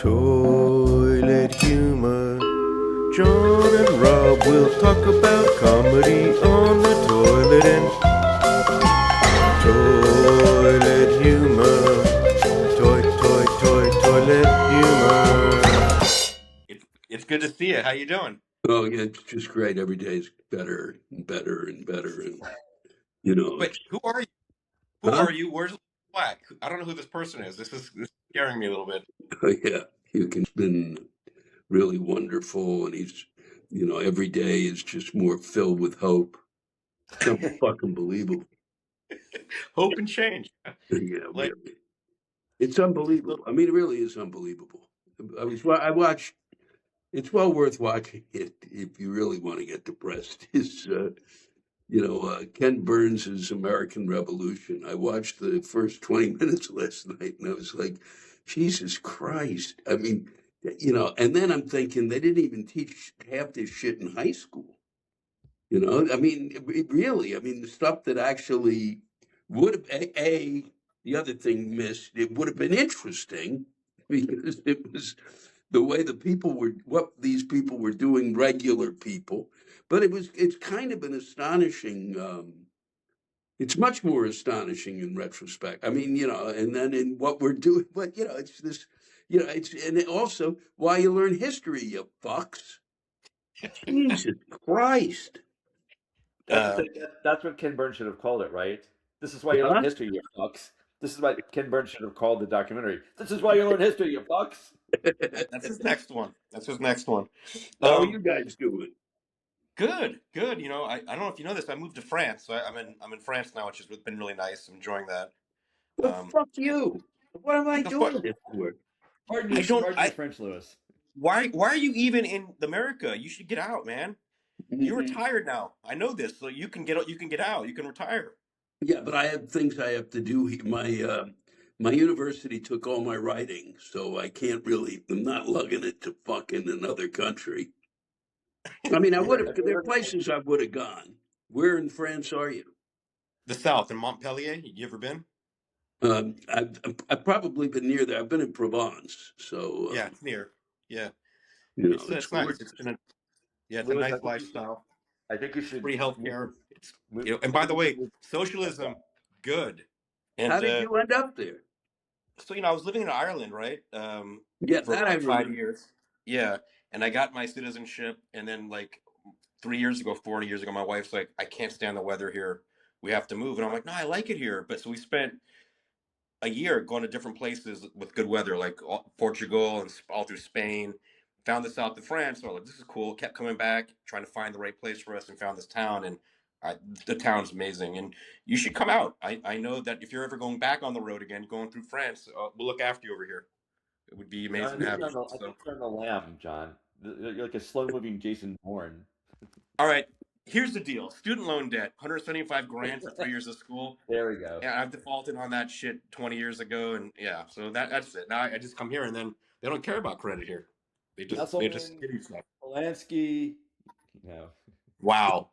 Toilet humor. John and Rob will talk about comedy on the toilet and toilet humor. Toilet humor. It's good to see you. How you doing? Oh, yeah, it's just great. Every day is better and better and better. And, But who are you? Who huh? are you? Where's Black? I don't know who this person is. This is scaring me a little bit. Yeah, been really wonderful. And every day is just more filled with hope. It's fucking believable. Hope and change. Yeah, Like, really. It's unbelievable. I mean, it really is unbelievable. I watched, it's well worth watching it if you really want to get depressed. Ken Burns's American Revolution. I watched the first 20 minutes last night and I was like, Jesus Christ. I mean, and then I'm thinking they didn't even teach half this shit in high school. I mean, really, I mean, the stuff that actually would have, the other thing missed, it would have been interesting because it was the way what these people were doing, regular people. But it's kind of an astonishing, it's much more astonishing in retrospect. I mean, and then in what we're doing, but, it's this, and also why you learn history, you fucks. Jesus Christ. That's what Ken Burns should have called it, right? This is why you Huh? learn history, you fucks. This is what Ken Burns should have called the documentary. This is why you learn history, you fucks. that's his next one. That's his next one. How are you guys doing? Good, good. I don't know if you know this. I moved to France. So I'm in France now, which has been really nice. I'm enjoying that. Well, fuck you. What am I What the fuck? doing this for? I don't. Pardon your French, Lewis. Why are you even in America? You should get out, man. You're Mhm. retired now. I know this, so you can get out. You can get out. You can retire. Yeah, but I have things I have to do. My university took all my writing, so I can't really. I'm not lugging it to fucking another country. I mean, I would have. There are places I would have gone. Where in France are you? The South in Montpellier. You ever been? I've probably been near there. I've been in Provence, so Yeah, it's near. Yeah, it's it's nice. gorgeous. It's been it's a Lewis, nice lifestyle. I think you should Free healthcare. It's move. and by the way, socialism good. How And did you end up there? so I was living in Ireland, right? Yeah, For that I like 5 remember. years. Yeah, and I got my citizenship, and then like 3 years ago, 4 years ago, my wife's like, I can't stand the weather here. We have to move, and I'm like, no, I like it here. But so we spent a year going to different places with good weather, like Portugal and all through Spain. Found the south of France. So I was like, this is cool. Kept coming back, trying to find the right place for us, and found this town. And the town's amazing. And you should come out. I know that if you're ever going back on the road again, going through France, we'll look after you over here. It would be amazing to have you. I think you're on the lamb, John. You're like a slow-moving Jason Bourne. All right. Here's the deal: student loan debt, 175 grand for 3 years of school. There we go. Yeah, I've defaulted on that shit 20 years ago, and yeah, so that's it. Now I just come here, and then they don't care about credit here. They just give you stuff. Polanski. No. Wow,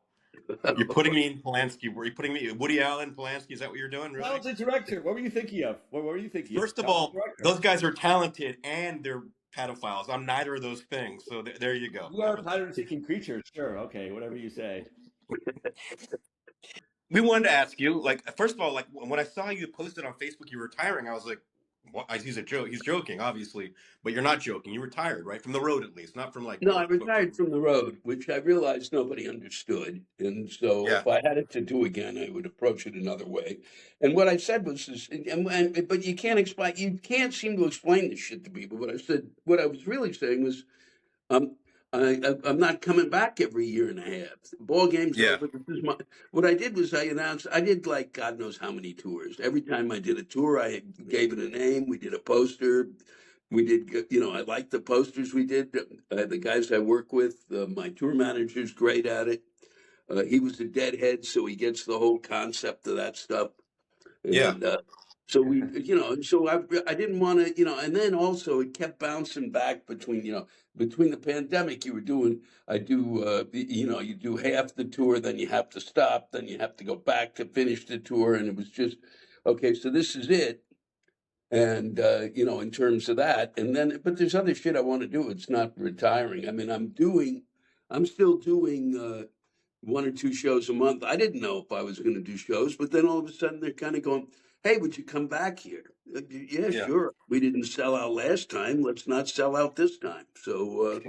you're putting me in Polanski. Were you putting me Woody Allen, Polanski? Is that what you're doing? Really? Talented director. What were you thinking of? What were you thinking First of all, those guys are talented and they're pedophiles. I'm neither of those things. So there you go. You are pattern-seeking creatures. Sure. Okay. Whatever you say. We wanted to ask you, like, first of all, like when I saw you posted on Facebook you're retiring, I was like, what? He's a joke. He's joking, obviously, but you're not joking. You retired, right? From the road, at least, not from like No, I work, but retired from the road, which I realized nobody understood. And so yeah. if I had it to do again, I would approach it another way. And what I said was, but you can't explain, you can't seem to explain this shit to people. What I was really saying was, um, I'm not coming back every year and a half. The ball game's Yeah. over. What I did was I did like God knows how many tours. Every time I did a tour, I gave it a name. We did a poster. We did, I like the posters we did. The guys I work with, my tour manager's great at it. He was a deadhead, so he gets the whole concept of that stuff. Yeah. And so I didn't want to, and then also it kept bouncing back between the pandemic you do, you do half the tour, then you have to stop, then you have to go back to finish the tour. And it was just, okay, so this is it. And you know, in terms of that, and then, but there's other shit I want to do. It's not retiring. I mean, I'm still doing one or two shows a month. I didn't know if I was going to do shows, but then all of a sudden they're kind of going, "Hey, would you come back here?" Yeah, Yeah. sure. We didn't sell out last time. Let's not sell out this time. So,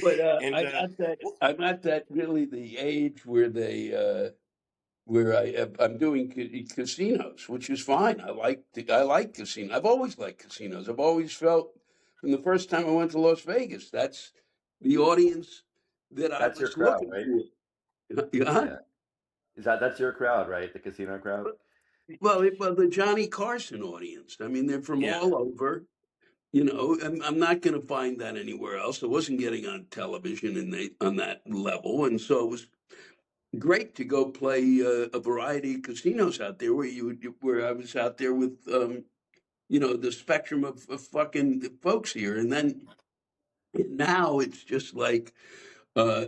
but And I'm at that really the age where where I'm doing casinos, which is fine. I like casinos. I've always liked casinos. I've always felt from the first time I went to Las Vegas, that's the audience that I That's your was crowd, looking right? for. Yeah. Yeah. That's your crowd, right? The casino crowd. Well, the Johnny Carson audience. I mean, they're from yeah, all over. You know, I'm not going to find that anywhere else. I wasn't getting on television on that level, and so it was great to go play a variety of casinos out there where I was out there with you know, the spectrum of fucking folks here, and then now it's just like uh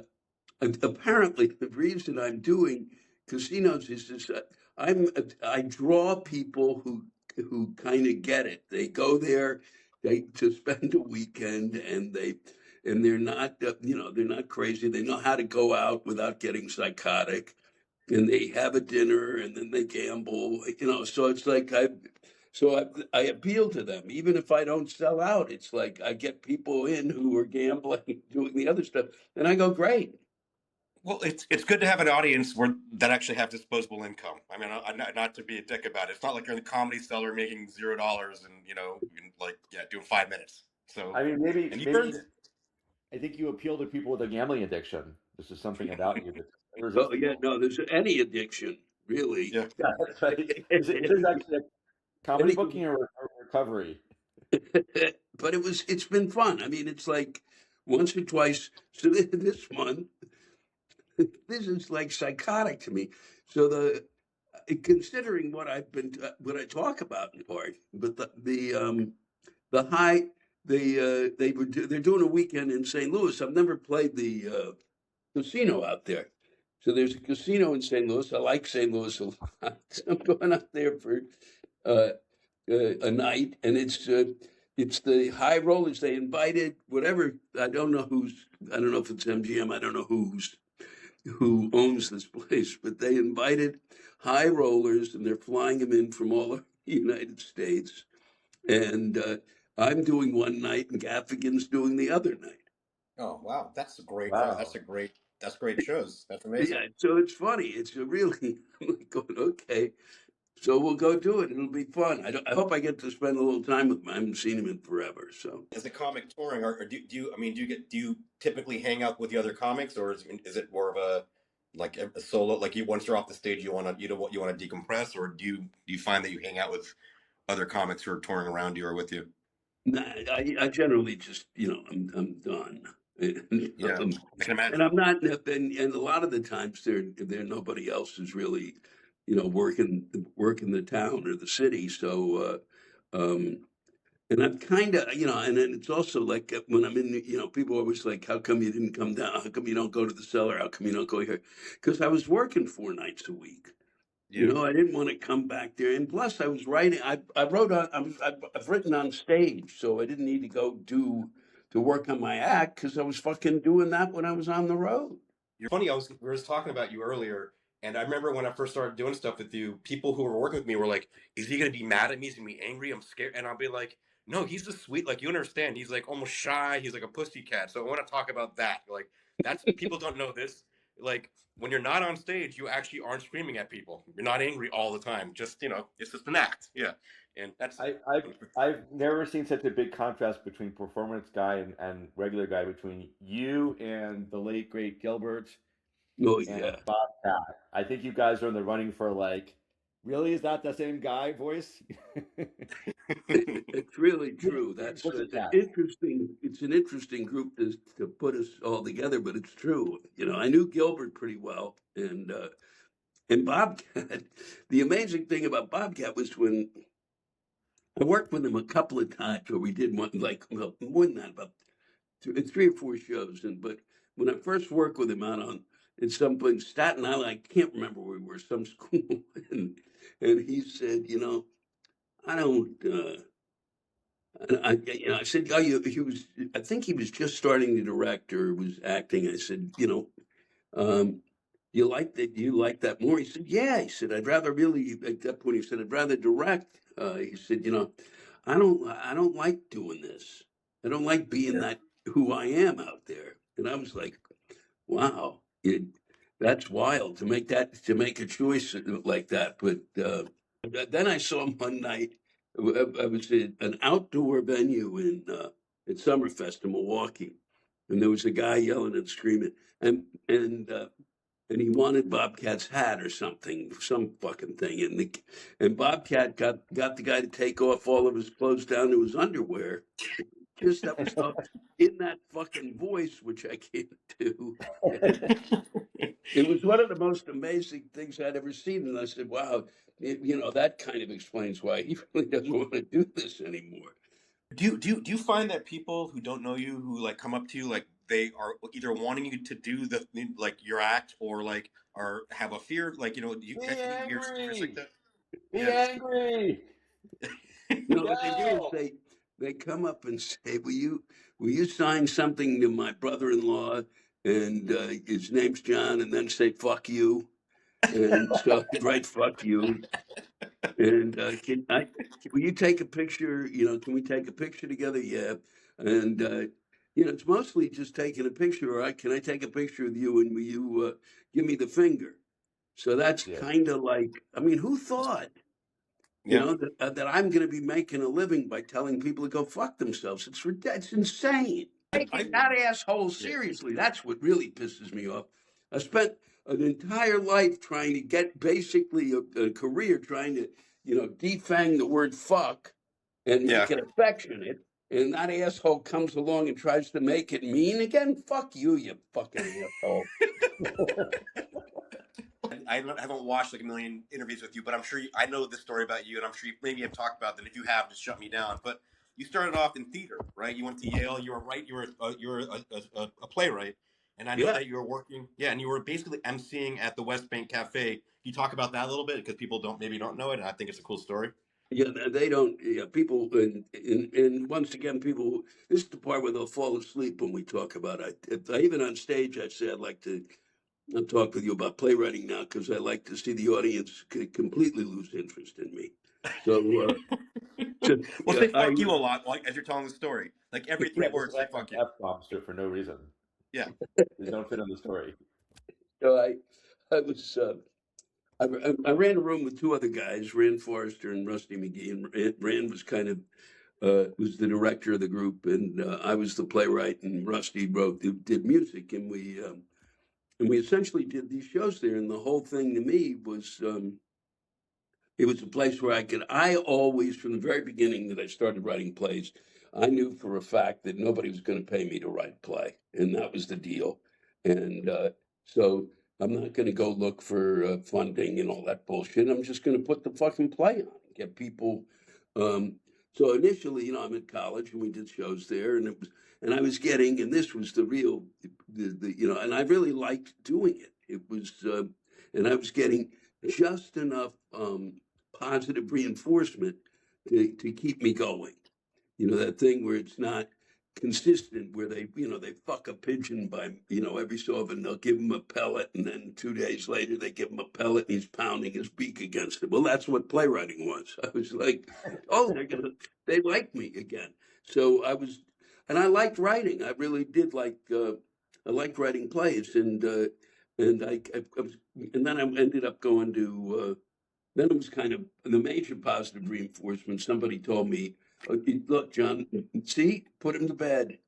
apparently the reason I'm doing casinos is just I draw people who kind of get it. They go there to spend a weekend, and they're not you know, they're not crazy. They know how to go out without getting psychotic, and they have a dinner and then they gamble. You know, so it's like I appeal to them, even if I don't sell out. It's like I get people in who are gambling, doing the other stuff, and I go, great. well, it's good to have an audience where that actually have disposable income. I mean, not to be a dick about it. It's not like you're in the Comedy Cellar making $0 and like doing 5 minutes. So I mean, maybe and you maybe earned it. I think you appeal to people with a gambling addiction. This is something about you that's Oh yeah, irresistible. no, there's any addiction really. Yeah. Yeah, that's right. Is it actually a comedy Any- booking or recovery? but it's been fun. I mean, it's like once or twice. So this month, this is like psychotic to me. So considering what I talk about in part, but the high they're doing a weekend in St. Louis. I've never played the casino out there. So there's a casino in St. Louis. I like St. Louis a lot. So I'm going up there for uh, a night, and it's the high rollers. They invited whatever. I don't know who's. I don't know if it's MGM. I don't know who owns this place, but they invited high rollers, and they're flying them in from all over the United States. And I'm doing one night, and Gaffigan's doing the other night. Oh wow, that's a great. Wow. That's great shows. That's amazing. Yeah, so it's funny. It's a really I'm like going, okay. So we'll go do it. It'll be fun. I hope I get to spend a little time with him. I haven't seen him in forever. So As a comic touring, or do you? I mean, do you typically hang out with the other comics, or is it more of a like a solo? Like you once you're off the stage, you want to decompress, or do you find that you hang out with other comics who are touring around you or with you? nah, I generally just, you know, I'm done. Yeah, I can And imagine. I'm not, and a lot of the times there nobody else is really, you know, working the town or the city. So, and I'm kind of, you know, and then it's also like when I'm in, you know, people are always like, how come you didn't come down? How come you don't go to the cellar? How come you don't go here? Because I was working 4 nights a week. You Yeah. know, I didn't want to come back there, and plus, I was writing. I wrote on. I've written on stage, so I didn't need to go to work on my act because I was fucking doing that when I was on the road. You're funny. We were just talking about you earlier, and I remember when I first started doing stuff with you, people who were working with me were like, "Is he gonna be mad at me? Is he gonna be angry? I'm scared." And I'll be like, "No, he's just sweet. Like you understand. He's like almost shy. He's like a pussy cat." So I want to talk about that. Like that's people don't know this. Like when you're not on stage, you actually aren't screaming at people. You're not angry all the time. Just it's just an act. Yeah, and that's I've never seen such a big contrast between performance guy and regular guy, between you and the late great Gilbert Oh and yeah, Bobcat. I think you guys are in the running for like, really, is that the same guy voice? it's really true. That's Pussycat. interesting. It's an interesting group to put us all together, but it's true. You know, I knew Gilbert pretty well, and Bobcat. The amazing thing about Bobcat was when I worked with him a couple of times, where we did one like well, more than that, about 3 or 4 shows. And but when I first worked with him out on in some in Staten Island, I can't remember where we were, some school, and he said, you know, I don't. I said, oh, he was. I think he was just starting to direct or was acting. I said, um, you like that? You like that more? He said, yeah. He said, I'd rather really. At that point, he said, I'd rather direct. He said, I don't like doing this. I don't like being Yeah. that who I am out there. And I was like, wow, that's wild to make a choice like that. But then I saw him one night. I was at an outdoor venue at Summerfest in Milwaukee, and there was a guy yelling and screaming, and he wanted Bobcat's hat or something, some fucking thing, and Bobcat got the guy to take off all of his clothes down to his underwear. Just that was in that fucking voice, which I can't do. It was one of the most amazing things I'd ever seen, and I said, "Wow, that kind of explains why he really doesn't want to do this anymore." Do you find that people who don't know you, who like come up to you, like they are either wanting you to do the like your act, or like or have a fear, like do you Be hear stories like angry. that? Be Yeah. angry. What they do is Yell. they come up and say, "Will you sign something to my brother-in-law?" And his name's John, and then say "fuck you." And so I'd write "fuck you." And will you take a picture? Can we take a picture together? Yeah. And it's mostly just taking a picture. Can I take a picture of you? And will you give me the finger? So that's Yeah. kind of like, I mean, who thought, Yeah. that I'm going to be making a living by telling people to go fuck themselves? It's insane. I Taking that asshole yeah. seriously. That's what really pisses me off. I spent an entire life trying to get basically a career trying to, defang the word fuck and Yeah. make it affectionate. And that asshole comes along and tries to make it mean again. Fuck you, you fucking asshole. I haven't watched like a million interviews with you, but I'm sure I know this story about you, and I'm sure you maybe have talked about that. If you have, just shut me down. But you started off in theater, right? You went to Yale. You were right. You were a playwright, and I know Yeah. that you were working. Yeah, and you were basically emceeing at the West Bank Cafe. Can you talk about that a little bit, because people don't know it, and I think it's a cool story. Yeah, they don't. Yeah, people, and once again, people. This is the part where they'll fall asleep when we talk about it. Even on stage, I say I'd like to. I'll talk with you about playwriting now because I like to see the audience completely lose interest in me. So, so Well, yeah, say I fuck you a lot, like as you're telling the story. Like every Yeah, three just words, say random fuck you. F-bombs for no reason. Yeah. They don't fit in the story. so I was I ran a room with two other guys, Rand Forrester and Rusty McGee, and Rand was kind of was the director of the group, and I was the playwright, and Rusty did music, and we essentially did these shows there, and the whole thing to me was it was a place where I always, from the very beginning that I started writing plays, I knew for a fact that nobody was going to pay me to write a play, and that was the deal, and so. I'm not going to go look for funding and all that bullshit. I'm just going to put the fucking play on, get people. Um, so initially, I'm at college and we did shows there, and I was getting, and this was the real, and I really liked doing it. It was, and I was getting just enough positive reinforcement to keep me going. That thing where it's not consistent, where they fuck a pigeon by, every so often they'll give him a pellet, and then 2 days later they give him a pellet and he's pounding his beak against it. Well, that's what playwriting was. I was like, oh, they like me again. So and I liked writing. I really did I liked writing plays, and and then I ended up going to. Then it was kind of the major positive reinforcement. Somebody told me, "Look, John, see, put him to bed."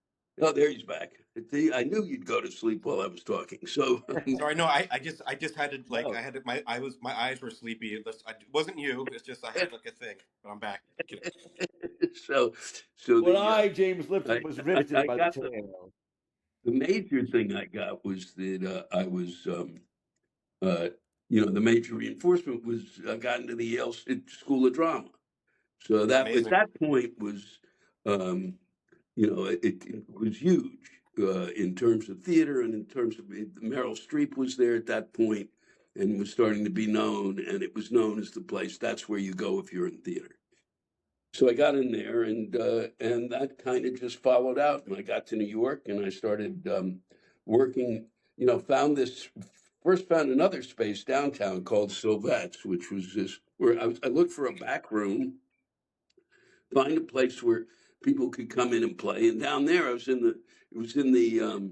Oh, there he's back. See, I knew you'd go to sleep while I was talking. So, Sorry, no, I just had to like No. I had to, my eyes were sleepy. It wasn't you. It's just I had like a thing, but I'm back. Kidding. so, so One the eye, James I, Lipton, was I, riveted I by the got tale. the major thing I got was that I was, uh, the major reinforcement was I got into the Yale School of Drama. So that at Amazing. that point was, um, it was huge in terms of theater and in terms of Meryl Streep was there at that point and was starting to be known, and it was known as the place. That's where you go if you're in theater. so I got in there, and that kind of just followed out. And I got to New York, and I started working. Found another space downtown called Sylvette's, which was this where I looked for a back room, find a place where people could come in and play. And down there, it was in the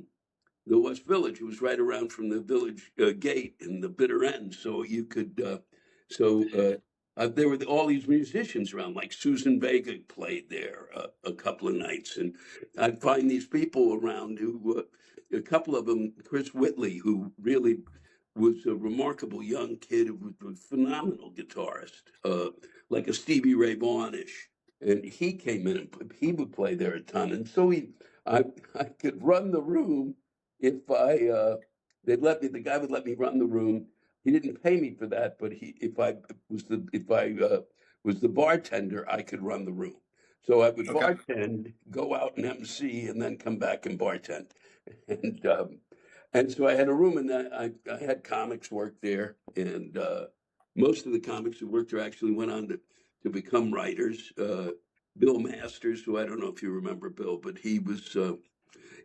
West Village. It was right around from the village gate in the bitter end, so you could. There were all these musicians around, like Susan Vega played there a couple of nights, and I'd find these people around who, a couple of them, Chris Whitley, who really was a remarkable young kid who was a phenomenal guitarist, like a Stevie Ray Vaughan-ish. And he came in and he would play there a ton. And so I could run the room if the guy would let me run the room. He didn't pay me for that, but if I was the bartender, I could run the room. So I would Okay. bartend, go out and MC, and then come back and bartend. And so I had a room, and I had comics work there, and most of the comics who worked there actually went on to become writers. Bill Masters, who I don't know if you remember Bill, but he became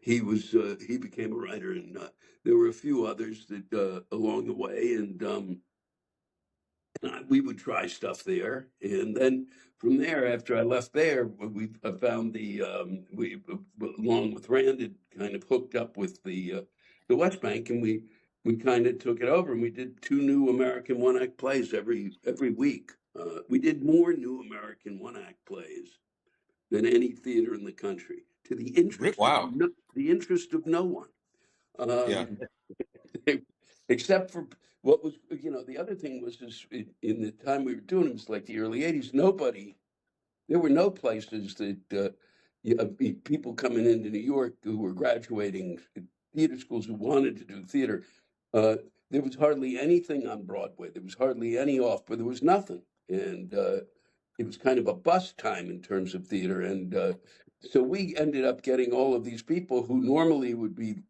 a writer, and there were a few others that along the way, and we would try stuff there, and then from there, after I left there, I found we along with Rand had kind of hooked up with the West Bank, and we kind of took it over, and we did 2 new American one-act plays every week. We did more new American one-act plays than any theater in the country, to the interest Wow. of no one. Yeah. Except for what was, the other thing was in the time we were doing it was like the early 80s. There were no places that people coming into New York who were graduating theater schools who wanted to do theater. There was hardly anything on Broadway. There was hardly any off, but there was nothing. And it was kind of a bust time in terms of theater. And so we ended up getting all of these people who normally would be,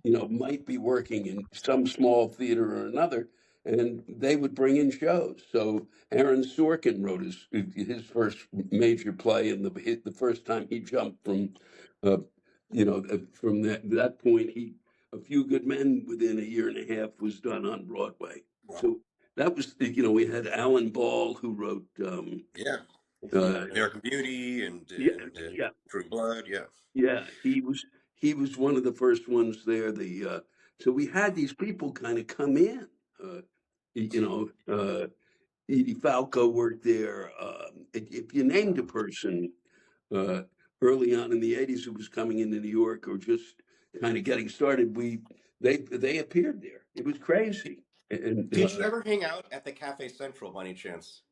might be working in some small theater or another, and they would bring in shows. So Aaron Sorkin wrote his first major play, and the first time he jumped from that point, A Few Good Men within a year and a half was done on Broadway. Wow. So that was, we had Alan Ball who wrote Yeah. uh, American Beauty and yeah, True Blood. Yeah. yeah, he was one of the first ones there. So we had these people kind of come in. Edie Falco worked there. If you named a person early on in the '80s who was coming into New York or just kind of getting started, they appeared there. It was crazy. And Did you ever hang out at the Cafe Central by any chance?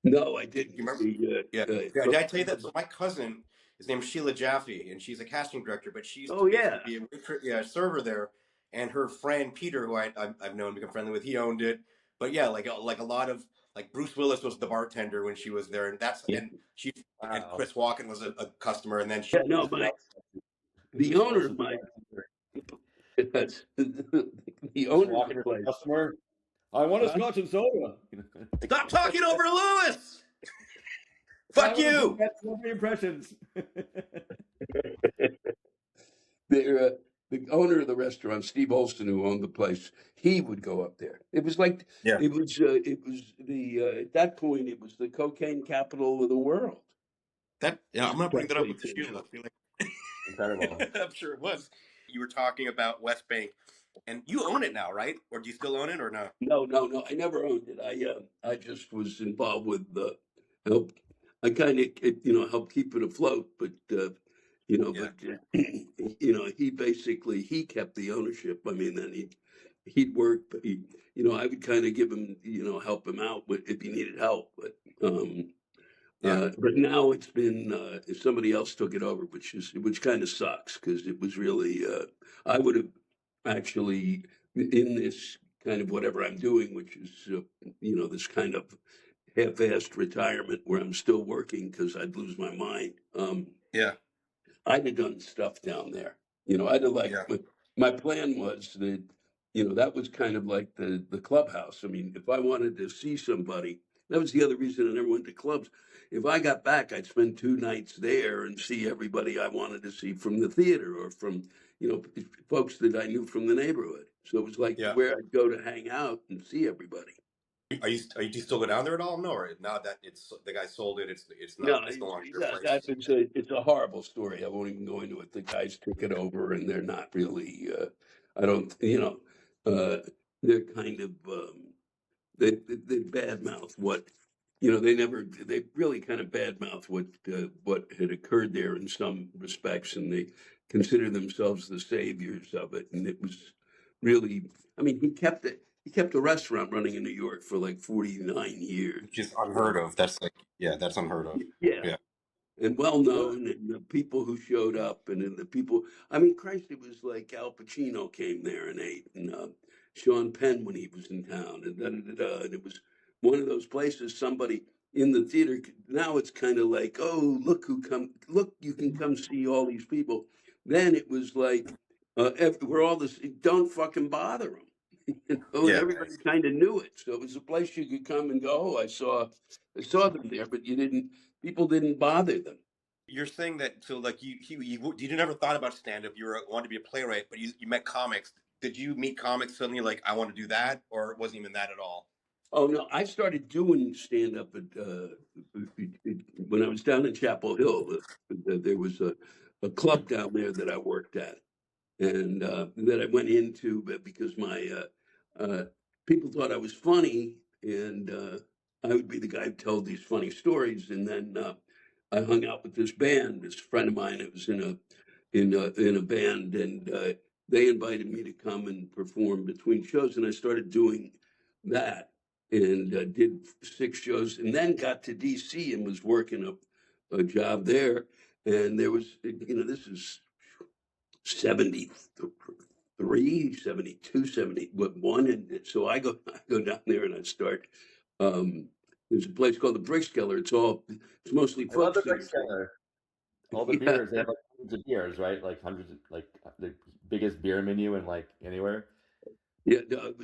no, I didn't. You remember? Yeah. Did I tell you that? So my cousin, his name's Sheila Jaffe, and she's a casting director, but she used to basically be a server there. And her friend Peter, who I've known, become friendly with, he owned it. But yeah, like a lot of Bruce Willis was the bartender when she was there, and and Chris Walken was a customer, and then the owner of my the owner of the place. Customer. I want a scotch and soda. Stop talking over Lewis. Fuck you. That's one of the impressions. The owner of the restaurant, Steve Olson, who owned the place, he would go up there. It was like it was at that point it was the cocaine capital of the world. I'm gonna bring that up with Sheila. Incredible. I'm sure it was. You were talking about West Bank, and you own it now, right? Or do you still own it, or no? No. I never owned it. I just was involved with help. I kind of helped keep it afloat, but. He kept the ownership. I mean, then he'd work, but I would kind of give him, help him out if he needed help. But now it's been somebody else took it over, which kind of sucks because it was really I would have actually in this kind of whatever I'm doing, which is this kind of half-assed retirement where I'm still working because I'd lose my mind. I'd have done stuff down there. I'd have my plan was that, that was kind of like the clubhouse. I mean, if I wanted to see somebody, That was the other reason I never went to clubs. If I got back, I'd spend 2 nights there and see everybody I wanted to see from the theater or from, folks that I knew from the neighborhood. So it was like Yeah. where I'd go to hang out and see everybody. Are you do you still go down there at all? No, or now that it's the guy sold it, it's No, not, it's no longer your that, place. it's a horrible story. I won't even go into it. The guys took it over, and they're not really. I don't. They're kind of. They badmouth what. They really kind of badmouth what had occurred there in some respects, and they consider themselves the saviors of it. And it was really. I mean, he kept it. He kept a restaurant running in New York for like 49 years. Which is unheard of. That's that's unheard of. Yeah. Yeah. And well known, and the people who showed up, and then the people. I mean, Christ, it was like Al Pacino came there and ate, and Sean Penn when he was in town, and and it was one of those places. Somebody in the theater. Now it's kind of like, oh, look who come, look, you can come see all these people. Then it was like, we're all this. Don't fucking bother them. And Yeah. everybody kind of knew it, so it was a place you could come and go. Oh, I saw them there, but people didn't bother them. You're saying that, so like you never thought about stand up. You wanted to be a playwright, but you met comics. Did you meet comics suddenly like I want to do that, or it wasn't even that at all? Oh no, I started doing stand up when I was down in Chapel Hill. There was a club down there that I worked at, and that I went into because my people thought I was funny, and I would be the guy who told these funny stories. And then I hung out with this band, this friend of mine. It was in a band, and they invited me to come and perform between shows, and I started doing that, and did 6 shows, and then got to DC and was working a job there. And there was, this is 73, 72, 71. And so I go down there and I start. There's a place called the Brickskeller. It's mostly I love folk the singers. Brickskeller. All the Yeah. beers, they have like hundreds of beers, right? Like hundreds of, like the biggest beer menu in like anywhere. Yeah, no, it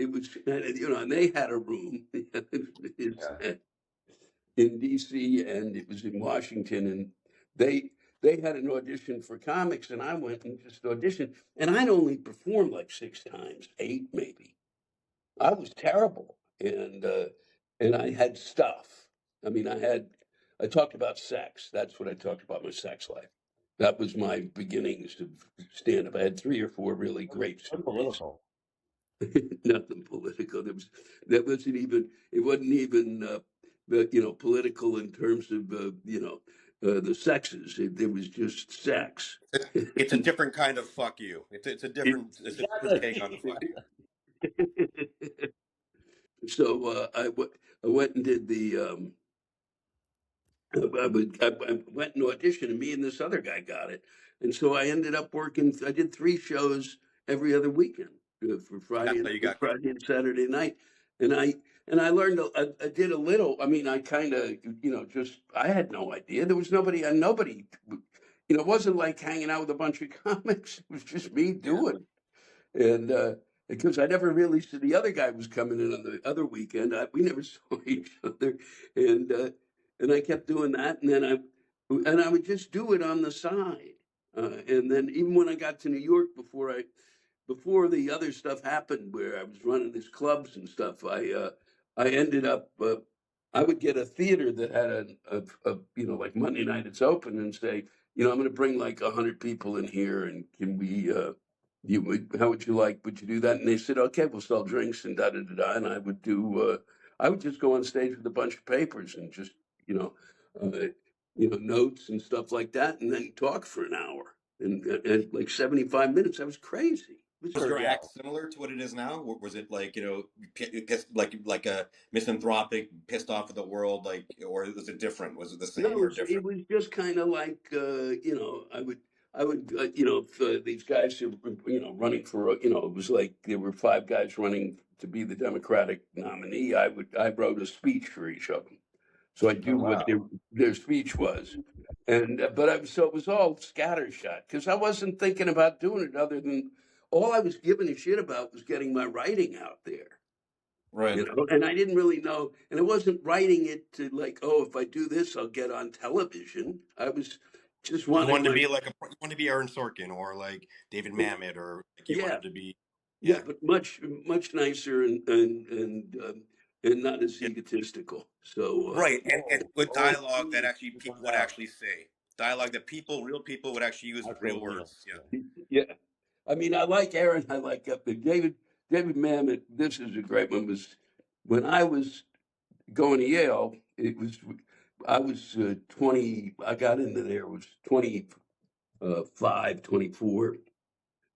was, and they had a room Yeah. in DC, and it was in Washington, and they had an audition for comics, and I went and just auditioned, and I'd only performed like 6 times, 8 maybe. I was terrible, and I had stuff. I mean, I talked about sex. That's what I talked about, my sex life. That was my beginnings of stand up. I had 3 or 4 really great So stories. political. Nothing political. It wasn't even political in terms of the sexes. There was just sex. It's a different kind of fuck you. It's a different take on the fuck you. So I went and did the. I went and auditioned, and me and this other guy got it, and so I ended up working. I did 3 shows every other weekend for Friday That's how you got Friday and Saturday night, and I learned. I did a little. I mean, I kind of just I had no idea. There was nobody. It wasn't like hanging out with a bunch of comics. It was just me doing it. And because I never really saw the other guy was coming in on the other weekend. We never saw each other, and I kept doing that, and then I would just do it on the side, and then even when I got to New York before the other stuff happened, where I was running these clubs and stuff, I ended up. I would get a theater that had like Monday night it's open, and say, I'm going to bring like 100 people in here, and can we? How would you like? Would you do that? And they said, okay, we'll sell drinks and da da da da. And I would do. I would just go on stage with a bunch of papers and just notes and stuff like that, and then talk for an hour and like 75 minutes. That was crazy. Was your act similar to what it is now? Or was it like like a misanthropic, pissed off at the world, or was it different? Was it the same or different? It was just kind of like I would if these guys who running for it was like there were 5 guys running to be the Democratic nominee. I wrote a speech for each of them, so I do what their speech was, and so it was all scattershot because I wasn't thinking about doing it other than all I was giving a shit about was getting my writing out there. Right. And I didn't really know, and I wasn't writing it to like, oh, if I do this, I'll get on television. I was just You wanting wanted to my, be like you wanted to be Aaron Sorkin or like David Mamet, or like you yeah, wanted to be. yeah, Yeah. but much nicer and not as Yeah. egotistical. So, Right. And with dialogue that Please, actually here people comes would out. actually say. Dialogue that real people would actually use real Actual real. words. Yeah. yeah, I mean, I like Aaron. I like David Mamet. This is a great one. Was when I was going to Yale. It was I was 20. I got into there. Was 25, 24.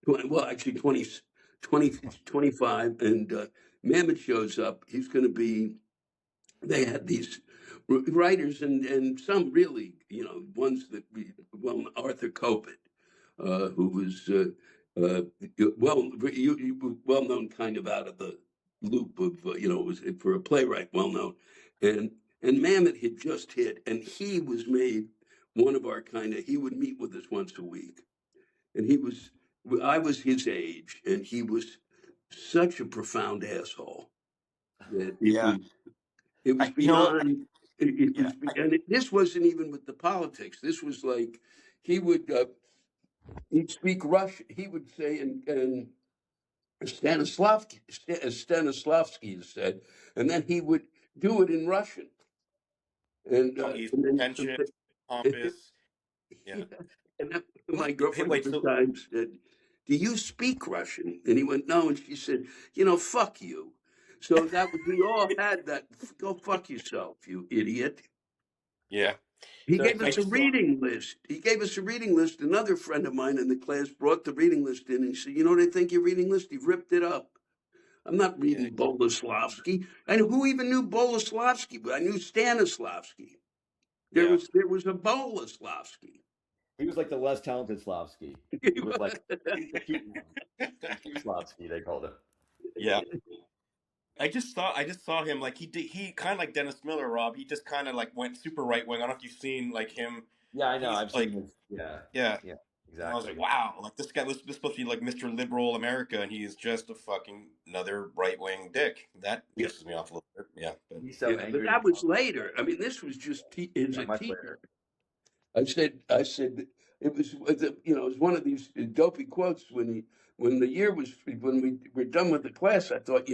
20, well, actually 20, 20, 25. And Mamet shows up. He's going to be. They had these writers and some really, ones that well, Arthur Kopit, who was well known, kind of out of the loop of was for a playwright, well known, and Mamet had just hit, and he was made one of our kind of. He would meet with us once a week, and I was his age, and he was such a profound asshole that Yeah. it was You know. beyond. It Yeah. was, and this wasn't even with the politics. This was like he would he'd speak Russian. He would say, and Stanislavski has said, and then he would do it in Russian. And He's and then pretentious, pompous. Yeah. and then my Hey, girlfriend at wait. the So time said, "Do you speak Russian?" And he went, "No." And she said, "Fuck you." So that was we all had that. Go fuck yourself, you idiot. yeah. He So, gave I us a just saw. reading list. Another friend of mine in the class brought the reading list in and he said, "You know what I think your reading list? You've ripped it up. I'm not Yeah. reading Boleslavsky." And who even knew Boleslavsky? But I knew Stanislavski. There Yeah. was a Boleslavsky. he was like the less talented Slavsky. He was like he's the cute one. The cute Slavsky, they called him. Yeah. I just saw him like he kind of like Dennis Miller, Rob. He just kind of like went super right wing. I don't know if you've seen like him. Yeah, I know. He's I've like seen this. Yeah, yeah. yeah, And I was like, exactly. wow, like this guy was supposed to be like Mr. Liberal America, and he's just a fucking another right wing dick. That Yeah, pisses me off a little bit. Yeah, but He's so yeah, but angry. that was later. I mean, this was just as Yeah, a much teacher. later. I said it was it was one of these dopey quotes when the year was when we were done with the class. I thought,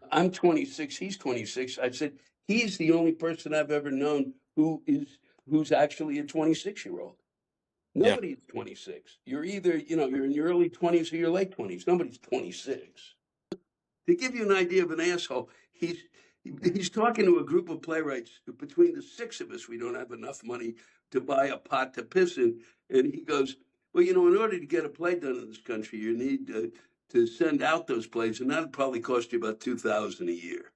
I'm 26, he's 26. I said he's the only person I've ever known who's actually a 26-year-old. yeah, Nobody's 26. You're either you're in your early 20s or your late 20s. Nobody's 26. To give you an idea of an asshole, he's talking to a group of playwrights. Between the six of us, we don't have enough money to buy a pot to piss in. And he goes, "Well, in order to get a play done in this country, you need to send out those plays, and that'll probably cost you about $2,000 a year."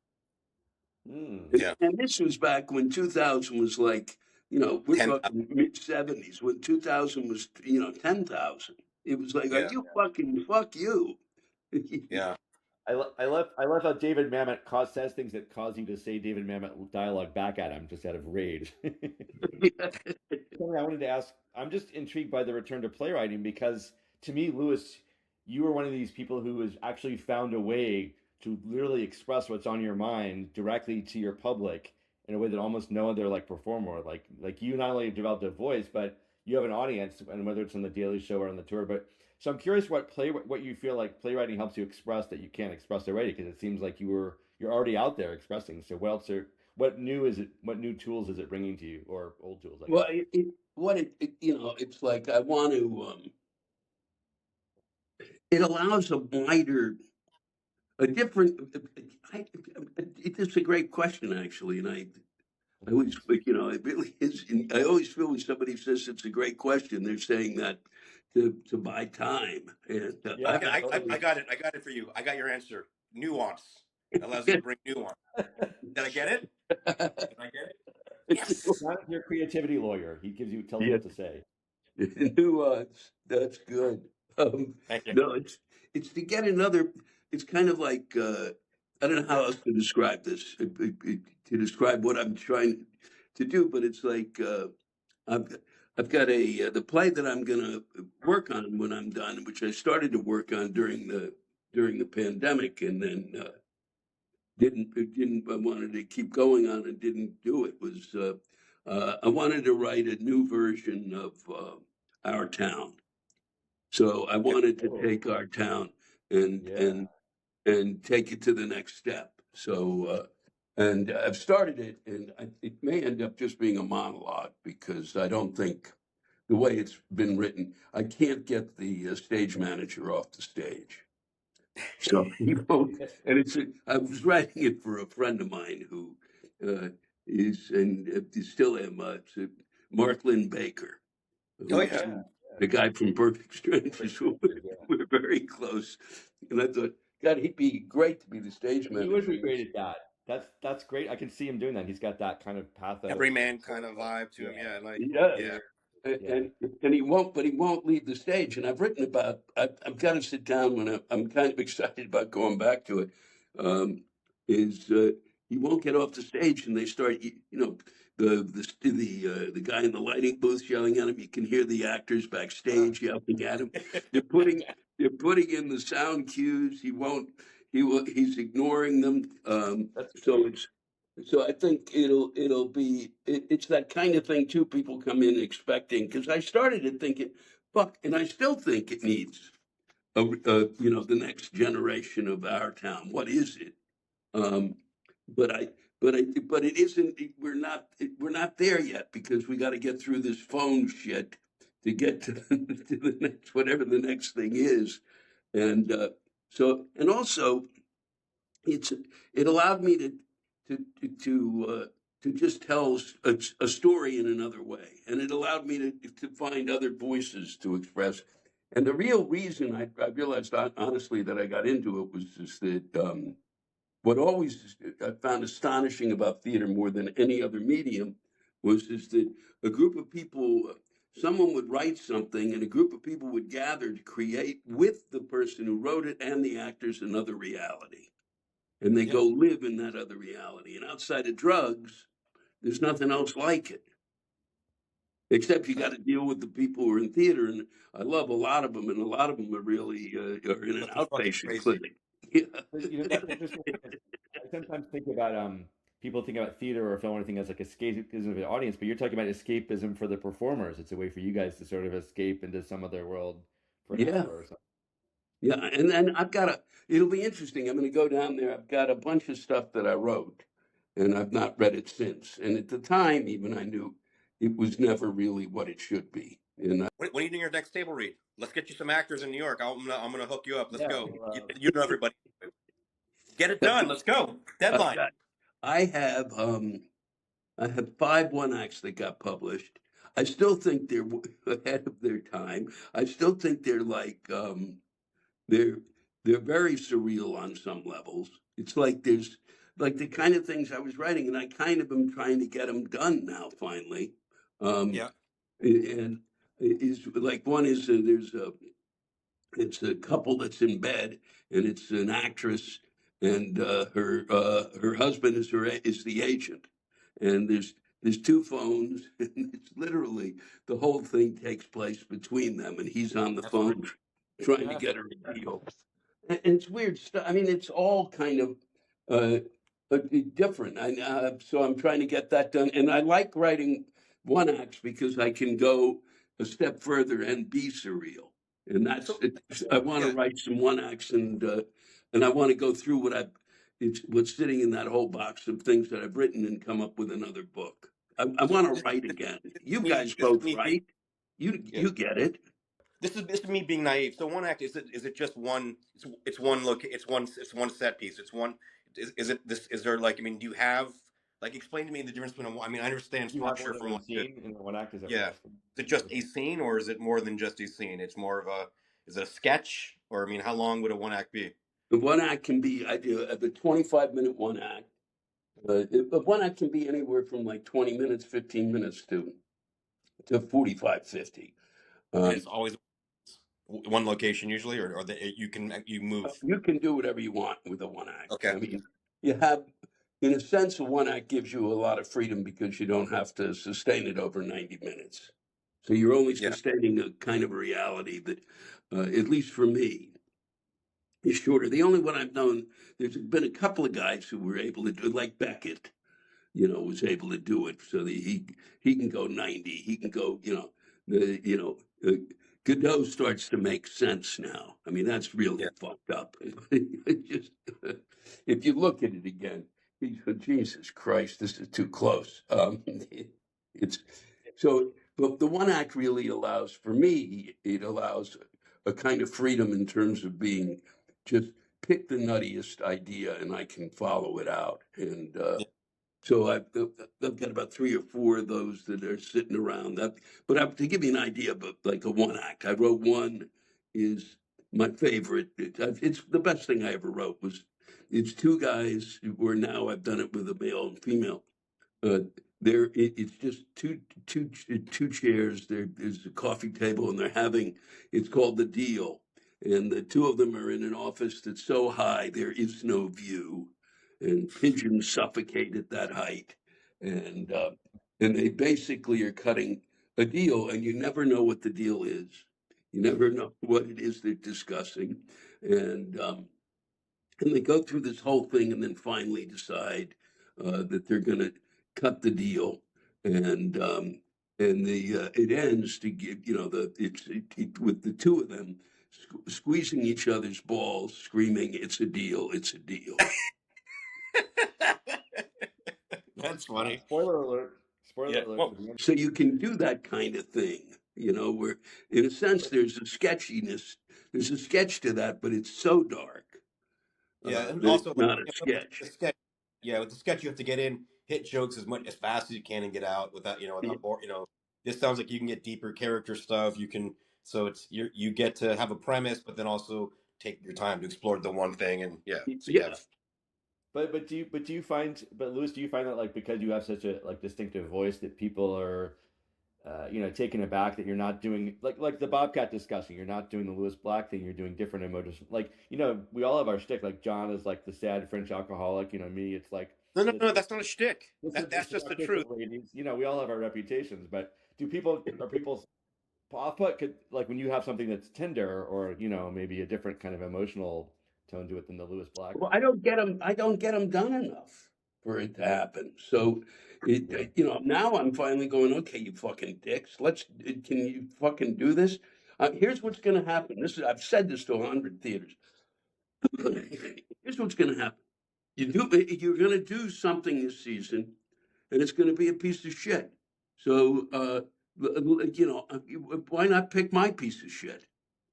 yeah. And this was back when 2000 was like, we're 10. talking mid 70s. When 2000 was, 10,000. It was like, are Yeah, you fuck you? yeah. I love how David Mamet says things that cause you to say David Mamet dialogue back at him just out of rage. Something I wanted to ask. I'm just intrigued by the return to playwriting because to me, Lewis, you were one of these people who has actually found a way to literally express what's on your mind directly to your public in a way that almost no other like performer like you not only have developed a voice, but you have an audience, and whether it's on the Daily Show or on the tour. But so I'm curious what you feel like playwriting helps you express that you can't express already, because it seems like you're already out there expressing. So what new is it? What new tools is it bringing to you, or old tools, I Well, guess? it's like I want to. It allows a different. It's a great question, actually, and I always, it really is. I always feel when somebody says it's a great question, they're saying that to buy time. And Yeah, I totally. got it. I got it for you. I got your answer. Nuance. It allows you to bring nuance. Did I get it? Did I get it? Yes. Not your creativity lawyer. He tells you Yeah, what to say. nuance. That's good. Thank you. No, it's to get another. It's kind of like I don't know how else to describe this. To describe what I'm trying to do, but it's like I've I've got the play that I'm going to work on when I'm done, which I started to work on during the pandemic, and then didn't I wanted to keep going on and didn't do it was I wanted to write a new version of Our Town. So I wanted to Oh, take Our Town and yeah. take it to the next step. So and I've started it, and it may end up just being a monologue because I don't think the way it's been written, I can't get the stage manager off the stage. So he won't, and I was writing it for a friend of mine who is, and still am, it's Mark Lynn Baker, Oh who's yeah. Yeah. the guy from Perfect Strangers. Perfect. Yeah. We're very close. And I thought, God, he'd be great to be the stage He would manager. be great at that. That's great. I can see him doing that. He's got that kind of pathos. Everyman kind of vibe to him. Yeah, like He does. yeah. Yeah. And he won't, but he won't leave the stage. And I've written about, I've got to sit down when I'm kind of excited about going back to it. Is he won't get off the stage, and they start, the guy in the lighting booth yelling at him. You can hear the actors backstage yelling at him. They're putting in the sound cues. He's ignoring them. That's So great. so I think it's that kind of thing too. People come in expecting, because I started it thinking, fuck, and I still think it needs the next generation of Our Town. What is it? Um, but I but it isn't. We're not there yet because we got to get through this phone shit to get to, to the next, whatever the next thing is, and and also it allowed me to to just tell a story in another way, and it allowed me to find other voices to express. And the real reason I realized honestly that I got into it was just that what always I found astonishing about theater more than any other medium was is that a group of people. Someone would write something, and a group of people would gather to create with the person who wrote it and the actors another reality, and they Yeah. go live in that other reality. And outside of drugs, there's nothing else like it, except you got to deal with the people who are in theater. And I love a lot of them, and a lot of them are really are in an Looking fucking outpatient crazy. clinic. Yeah. But, that's interesting because I sometimes think about people think about theater or film or anything as like escapism for the audience, but you're talking about escapism for the performers. It's a way for you guys to sort of escape into some other world for an Yeah. hour or something. Yeah. And then it'll be interesting. I'm going to go down there. I've got a bunch of stuff that I wrote, and I've not read it since. And at the time, even I knew it was never really what it should be. And When are you doing your next table read? Let's get you some actors in New York. I'm gonna hook you up. Let's Yeah. go. Well, You know everybody. Get it done. Let's go. Deadline. I have 5 one-acts that got published. I still think they're ahead of their time. I still think they're like they're very surreal on some levels. It's like there's like the kind of things I was writing, and I kind of am trying to get them done now. Finally, Yeah. and is like one is it's a couple that's in bed, and it's an actress, and her husband is the agent, and there's 2 phones, and it's literally the whole thing takes place between them, and he's on the That's phone trying to Yeah. get her a deal. And it's weird stuff. I mean, it's all kind of uh, different. So I'm trying to get that done, and I like writing one acts because I can go a step further and be surreal. And that's So I want to yeah. write some one acts, and I want to go through what's sitting in that whole box of things that I've written and come up with another book. I want to write again. You guys both write. You get it. This is me being naive. So one act is it just one? It's one look. It's one set piece. It's one. Is it this? Is there like? I mean, do you have like? Explain to me the difference between. I mean, I understand You have structure more from than one like this. scene in one act. Is that Yeah. Is it just a scene, or is it more than just a scene? It's more of a. Is it a sketch, or I mean, how long would a one act be? The one act can be I do the 25-minute one act. But one act can be anywhere from like 20 minutes, 15 minutes to 45, 50. And it's always one location usually, or you move. You can do whatever you want with a one act. Okay. I mean, you have, in a sense, a one act gives you a lot of freedom because you don't have to sustain it over 90 minutes. So you're only Yeah. sustaining a kind of a reality that, at least for me, is shorter. The only one I've known, there's been a couple of guys who were able to do, like Beckett, was able to do it, so that he can go 90. He can go, Godot starts to make sense now. I mean, that's really Yeah. fucked up. It just, if you look at it again, Jesus Christ, this is too close. It's so, but the one act really allows, for me, it allows a kind of freedom in terms of being just pick the nuttiest idea and I can follow it out. And Yeah. so I've got about 3 or 4 of those that are sitting around. But to give you an idea, but like a one act, I wrote one is my favorite. It's the best thing I ever wrote. It's 2 guys who are now, I've done it with a male and female. It's just two chairs. There's a coffee table, and they're having. It's called The Deal, and the 2 of them are in an office that's so high there is no view, and pigeons suffocate at that height, and they basically are cutting a deal, and you never know what the deal is. You never know what it is they're discussing, and they go through this whole thing, and then finally decide that they're going to cut the deal, and it ends to give with the 2 of them squeezing each other's balls, screaming, "It's a deal! It's a deal!" That's funny. Spoiler alert. Spoiler Yeah. alert. Well, for the end. So you can do that kind of thing, where in a sense there's a sketchiness. There's a sketch to that, but it's so dark yeah, and that also it's like not a with sketch. the sketch. Yeah, with the sketch, you have to get in, hit jokes as fast as you can, and get out without without bore. This sounds like you can get deeper character stuff. You can, so you get to have a premise, but then also take your time to explore the one thing, and yeah, so you Yeah. have. But do you find, but Lewis, do you find that like because you have such a like distinctive voice that people are taken aback that you're not doing like the Bobcat discussion, you're not doing the Lewis Black thing, you're doing different emotions. Like, we all have our shtick. Like John is like the sad French alcoholic. Me, it's like No, that's not a shtick. this is That's just the seductress truth. of ladies. We all have our reputations, but are people off put could like when you have something that's tender or maybe a different kind of emotional tone to it than the Lewis Black Well, one? I don't get them. I don't get them done enough for it to happen. So, now I'm finally going. Okay, you fucking dicks. Can you fucking do this? Here's what's going to happen. I've said this to 100 theaters. Here's what's going to happen. You're going to do something this season, and it's going to be a piece of shit. So, why not pick my piece of shit?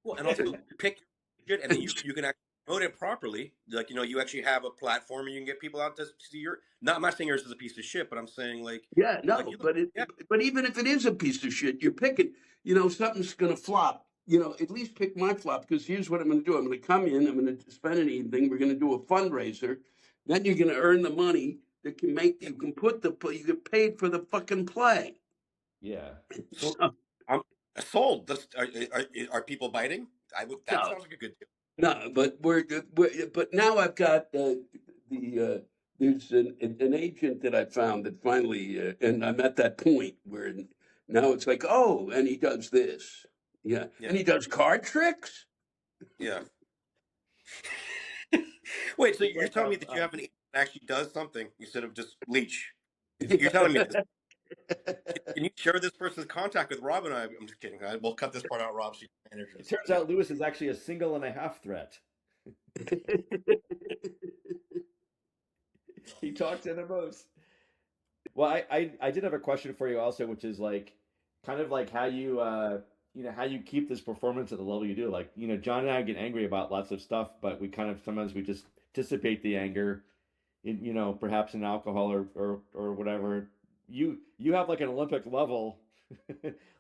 Well, and also pick shit, and then you can actually promote it properly. Like you actually have a platform, and you can get people out to see your. I'm not saying yours is a piece of shit, but I'm saying like Yeah, no, like you. Yeah, but even if it is a piece of shit, you're picking, something's going to flop. At least pick my flop, because here's what I'm going to do. I'm going to come in, I'm going to spend an evening, we're going to do a fundraiser. Then you're going to earn the money that you get paid for the fucking play. Yeah. so I'm sold. Are people biting? That No, sounds like a good deal. no, but but now I've got there's an agent that I found that finally, and I'm at that point where now it's like, oh, and he does this. Yeah. Yeah. And he does card tricks. Yeah. Wait, so It's you're like telling me that you have an agent that actually does something instead of just leech? You're telling me this. Can you share this person's contact with Rob and I? I'm just kidding. We'll cut this part out, Rob. So you can manage It this. turns out Lewis is actually a single and a half threat. He talks in most. Well, I did have a question for you also, which is like kind of like how you how you keep this performance at the level you do. Like, John and I get angry about lots of stuff, but we kind of sometimes we just dissipate the anger in, perhaps in alcohol or whatever. You have like an Olympic level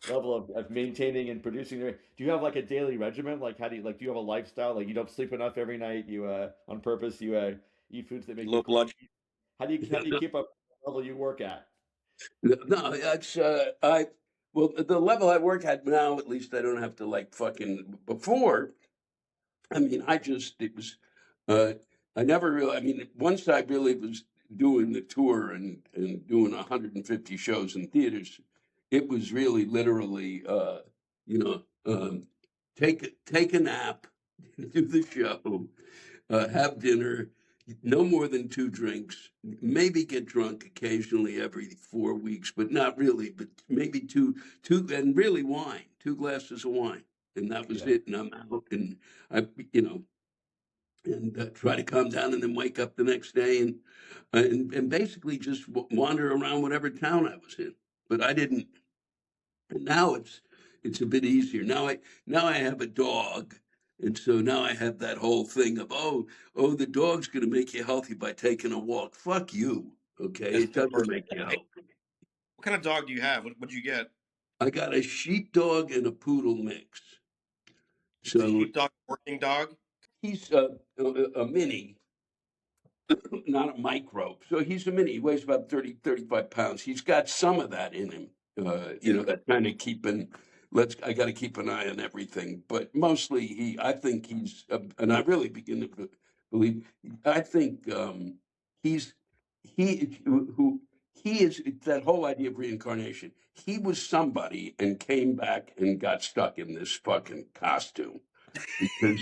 level of maintaining and producing. Do you have like a daily regimen? Like how do you have a lifestyle? Like you don't sleep enough every night. You on purpose you eat foods that make you Low blood. crazy. How do you keep up the level you work at? No, that's well, the level I work at now, at least I don't have to like fucking before. I mean, I never really, I mean, once I really was doing the tour and doing 150 shows in theaters, it was really literally, you know, um, take a nap, do the show, have dinner, no more than 2 drinks, maybe get drunk occasionally every 4 weeks, but not really, but maybe two, and really wine, 2 glasses of wine. And that was Yeah. it. And I'm out and and try to calm down and then wake up the next day and basically just wander around whatever town I was in. But I didn't. And now it's a bit easier. Now I have a dog, and so now I have that whole thing of the dog's going to make you healthy by taking a walk. Fuck you. Okay, That's it the doesn't worst. make you Hey, healthy. what kind of dog do you have? What'd you get? I got a sheepdog and a poodle mix. Is the So sheepdog a working dog? he's a mini, not a micro. So he's a mini. He weighs about 35 pounds. He's got some of that in him. Yeah. That kind of keeping. I got to keep an eye on everything, but mostly I think he's, and I really begin to believe. I think he's who he is. It's that whole idea of reincarnation. He was somebody and came back and got stuck in this fucking costume because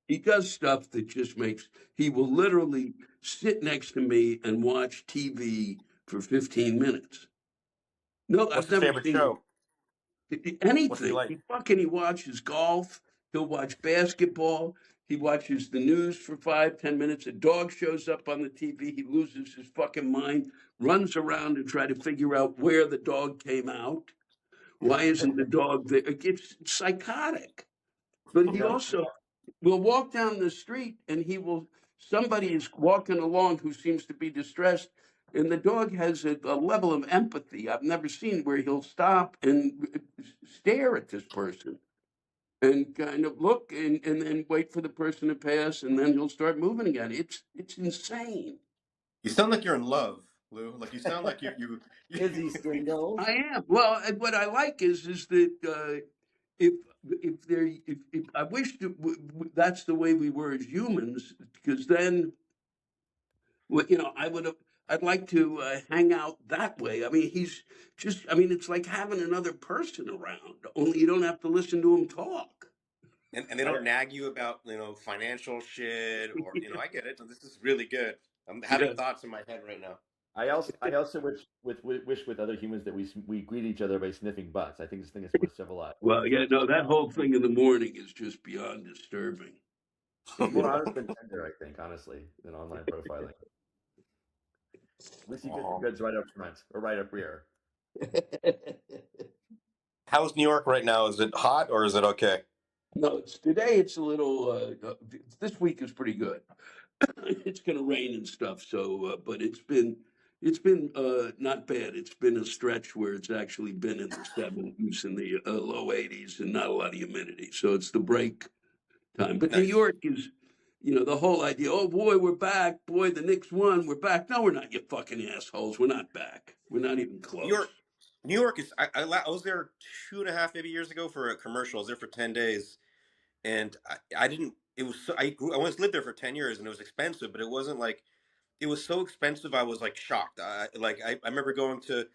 he does stuff that just makes. He will literally sit next to me and watch TV for 15 minutes. No, What's I've your never favorite seen show? What's he anything. like? He watches golf. He'll watch basketball. He watches the news for 5-10 minutes. A dog shows up on the TV. He loses his fucking mind, runs around and try to figure out where the dog came out. Why isn't the dog there? It's psychotic. But he Yeah. also will walk down the street and somebody is walking along who seems to be distressed. And the dog has a level of empathy I've never seen where he'll stop and stare at this person and kind of look and then wait for the person to pass and then he'll start moving again. It's insane. You sound like you're in love, Lou. Like you sound like you. Is he single? I am. Well, what I like is that if I wish that's the way we were as humans, because then I'd like to hang out that way. I mean, it's like having another person around, only you don't have to listen to him talk. And they don't nag you about financial shit or I get it. This is really good. I'm having Yeah. thoughts in my head right now. I also wish with other humans that we greet each other by sniffing butts. I think this thing is more civilized. Well, yeah, no, that whole thing in the morning is just beyond disturbing. It's more honest than Tinder, I think, honestly, than online profiling. At least you get the goods right up front or right up rear. How's New York right now? Is it hot or is it okay? No, today it's a little. This week is pretty good. It's going to rain and stuff, so but it's been not bad. It's been a stretch where it's actually been in the 70s and the low 80s and not a lot of humidity. So it's the break time. But New Nice. York is, the whole idea. Oh boy, we're back. Boy, the Knicks won. We're back. No, we're not. You fucking assholes. We're not back. We're not even close. New York is. I was there 2.5 maybe years ago for a commercial. I was there for 10 days, and I didn't. It was. I once lived there for 10 years, and it was expensive, but it wasn't like. It was so expensive. I was like shocked. I remember going to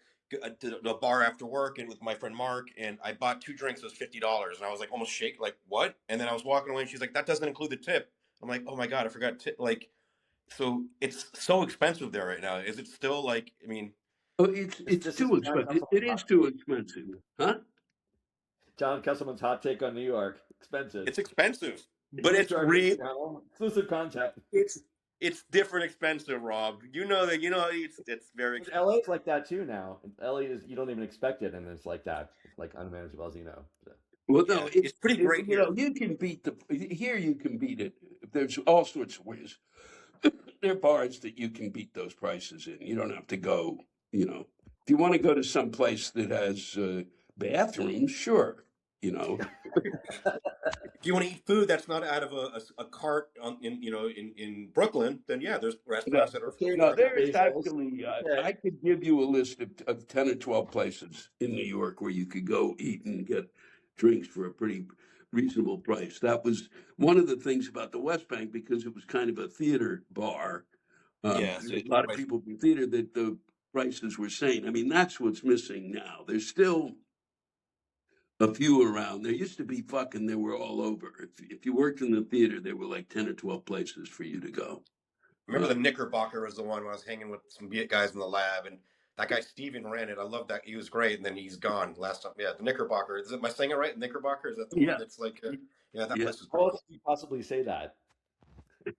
a bar after work and with my friend Mark, and I bought 2 drinks. It was $50, and I was like almost shake, like what? And then I was walking away, and she's like, "That doesn't include the tip." I'm like, "Oh my god, I forgot tip." Like, so it's so expensive there right now. Is it still like? I mean, Oh, it's too expensive. It is too expensive, huh? John Kesselman's hot take on New York: expensive. it's expensive, but it's real. Exclusive content. It's different expensive, Rob. You know that. It's very expensive. LA's like that too now. LA is you don't even expect it, and it's like that. It's like unmanageable, as you know. So. Well, no, Yeah, it's pretty great here. You can beat here. You can beat it. There's all sorts of ways. There are bars that you can beat those prices in. You don't have to go. If you want to go to some place that has bathrooms, sure. If you want to eat food that's not out of a cart in Brooklyn, then yeah, there's restaurants that are. No, there is actually. I could give you a list of 10 or 12 places in New York where you could go eat and get drinks for a pretty reasonable price. That was one of the things about the West Bank because it was kind of a theater bar. Yeah, a lot of people in theater that the prices were sane. I mean, that's what's missing now. There's still a few around. There used to be they were all over. If you worked in the theater, there were like 10 or 12 places for you to go. I remember the Knickerbocker was the one when I was hanging with some guys in the lab, and that guy Steven ran it. I love that. He was great, and then he's gone last time. Yeah, the Knickerbocker. Am I saying it right? Knickerbocker, is that the Yeah, one that's like? Yeah, that yeah. place was How pretty else cool. do you possibly say that?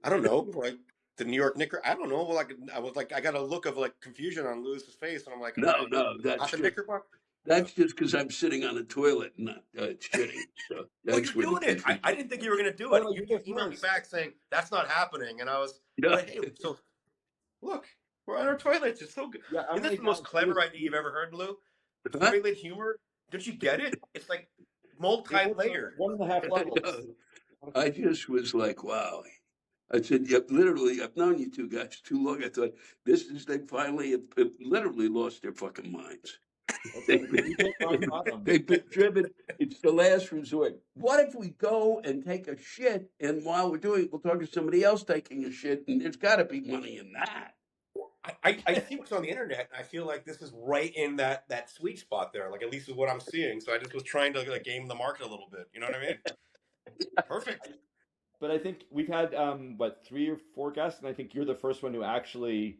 I don't know, like the New York Knicker. I don't know. Like I was like, I got a look of like confusion on Lewis's face, and I'm like, No, okay, no, not the Knickerbocker. that's just because I'm sitting on a toilet and not shitting. So Well, that's you're where the doing it. I confusion. didn't think you were going to do Oh, it. no, You you're the emailed me first. back saying that's not happening, and I was Yeah. like, hey, so look, we're on our toilets. It's so good. Yeah, I'm Isn't this right the most now, clever too. idea you've ever heard, Lou? Huh? Toilet humor. Don't you get it? It's like It was multi-layered. 1.5 levels. I just was like, wow. I said, yeah, literally, I've known you two guys too long. I thought, they finally have literally lost their fucking minds. That's They, right. We built rock bottom. they've been driven. It's the last resort. What if we go and take a shit, and while we're doing it, we'll talk to somebody else taking a shit, and there's got to be money in that. I see what's on the internet, and I feel like this is right in that sweet spot there. Like at least is what I'm seeing. So I just was trying to like game the market a little bit. You know what I mean? Perfect. But I think we've had what 3 or 4 guests, and I think you're the first one who actually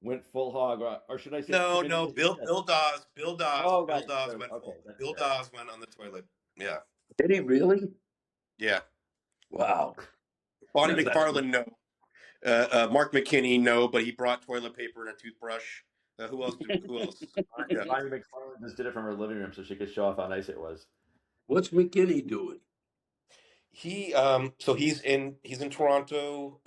went full hog, or should I say? No, committed no. to Bill success? Bill Dawes. Bill Dawes. Oh, Bill got it. Dawes So, went okay, full. that's Bill fair. Dawes went on the toilet. Yeah. Did he really? Yeah. Wow. Bonnie No, that- McFarlane, no. Mark McKinney, no, but he brought toilet paper and a toothbrush. Who else? Who else? Yeah. Bonnie McFarlane just did it from her living room so she could show off how nice it was. What's McKinney doing? So he's in Toronto.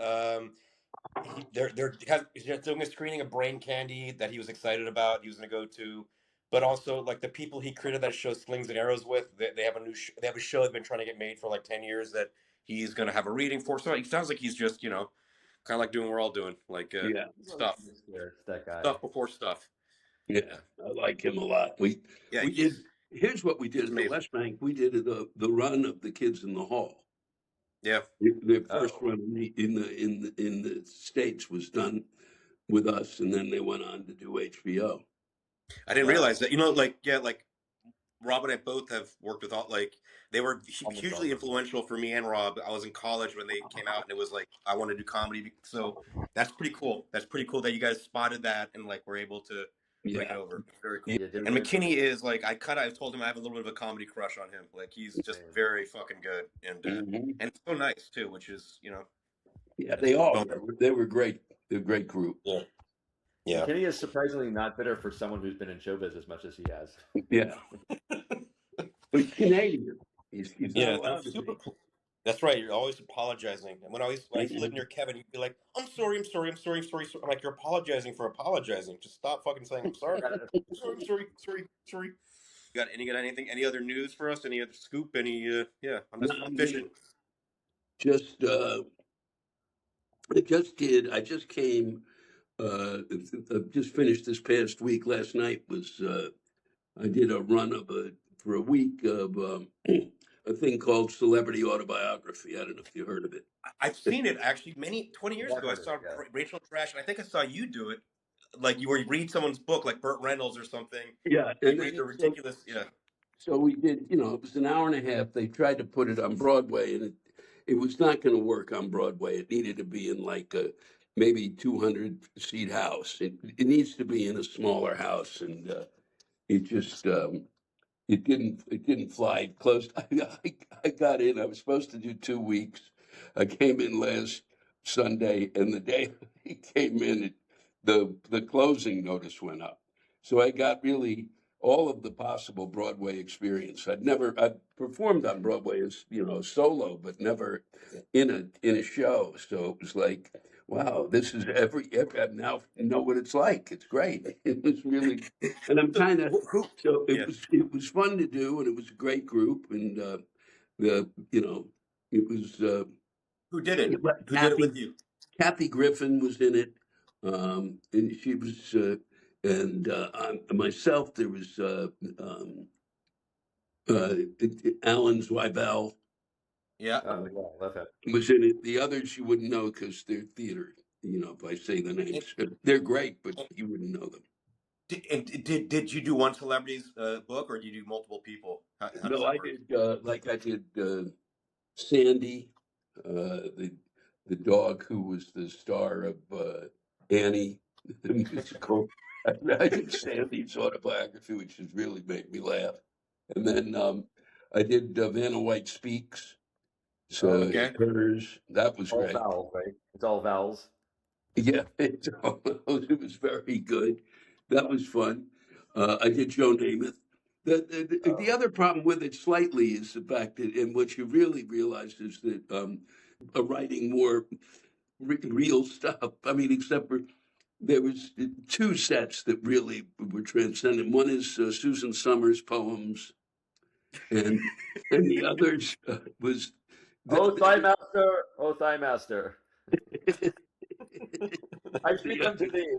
They're doing a screening of Brain Candy that he was excited about. He was going to go to, but also like the people he created that show Slings and Arrows with. They have they have a show they've been trying to get made for like 10 years that he's going to have a reading for. So it sounds like he's just kind of like doing what we're all doing, like Yeah. stuff It's that guy. stuff before stuff. Yeah, I like him a lot. We Yeah, did. Here's what we did he's at the amazing. West Bank. We did the run of the Kids in the Hall. Yeah. Their first Oh. run in the States was done with us, and then they went on to do HBO. I didn't realize that. Like Rob and I both have worked with they were Almost hugely all. influential for me and Rob. I was in college when they came out, and it was like I want to do comedy. So that's pretty cool. That's pretty cool that you guys spotted that and like were able to bring it Yeah, over. Very cool. Yeah, they And were- McKinney is like I told him I have a little bit of a comedy crush on him. Like he's just very fucking good and Mhm. and so nice too, which is Yeah, they all were. They were great. They're a great group. Yeah. Kenny is surprisingly not bitter for someone who's been in showbiz as much as he has. Yeah, but Canadian. He's Yeah, not allowed that's to super be. cool. That's right. You're always apologizing. And when I used to live near Kevin, he'd be like, I'm sorry. I'm like, you're apologizing for apologizing. Just stop fucking saying I'm sorry. I'm sorry. Got anything? Any other news for us? Any other scoop? I'm just fishing. Just I just came. Just finished this past week. Last night was I did a run for a week of a thing called Celebrity Autobiography. I don't know if you heard of it. I've seen it actually 20 years ago. I saw Rachel Trash, and I think I saw you do it. Like you read someone's book, like Burt Reynolds or something. Yeah, You read the ridiculous. Yeah. So we did. It was an hour and a half. They tried to put it on Broadway, and it was not going to work on Broadway. It needed to be in like a maybe 200-seat house. It needs to be in a smaller house, and it just it didn't fly. It closed. I got in. I was supposed to do 2 weeks. I came in last Sunday, and the day I came in, the closing notice went up. So I got really all of the possible Broadway experience. I'd performed on Broadway as solo, but never in a show. So it was like, wow, this is I now know what it's like. It's great. It was really, and I'm kind of so it was fun to do, and it was a great group, and it was. Who did it? Who did it with you? Kathy Griffin was in it, and she was, and myself. There was Alan Zweibel Yeah. Love it. was in it. The others you wouldn't know because they're theater. If I say the names, they're great, but you wouldn't know them. Did you do one celebrity's book, or did you do multiple people? How does No, that I work? did Sandy, the dog who was the star of Annie, the musical. I did Sandy's autobiography, which has really made me laugh. And then I did Vanna White Speaks. So Okay. hers, that was All great. vowels, right? It's all vowels. Yeah, it was very good. That was fun. I did Joe Namath. The other problem with it slightly is the fact that, and what you really realize is that writing more real stuff. I mean, except for there was two sets that really were transcendent. One is Susan Summers' poems, and the others was Oh, the, Thigh Master! Oh, Thigh Master! I speak the, unto thee.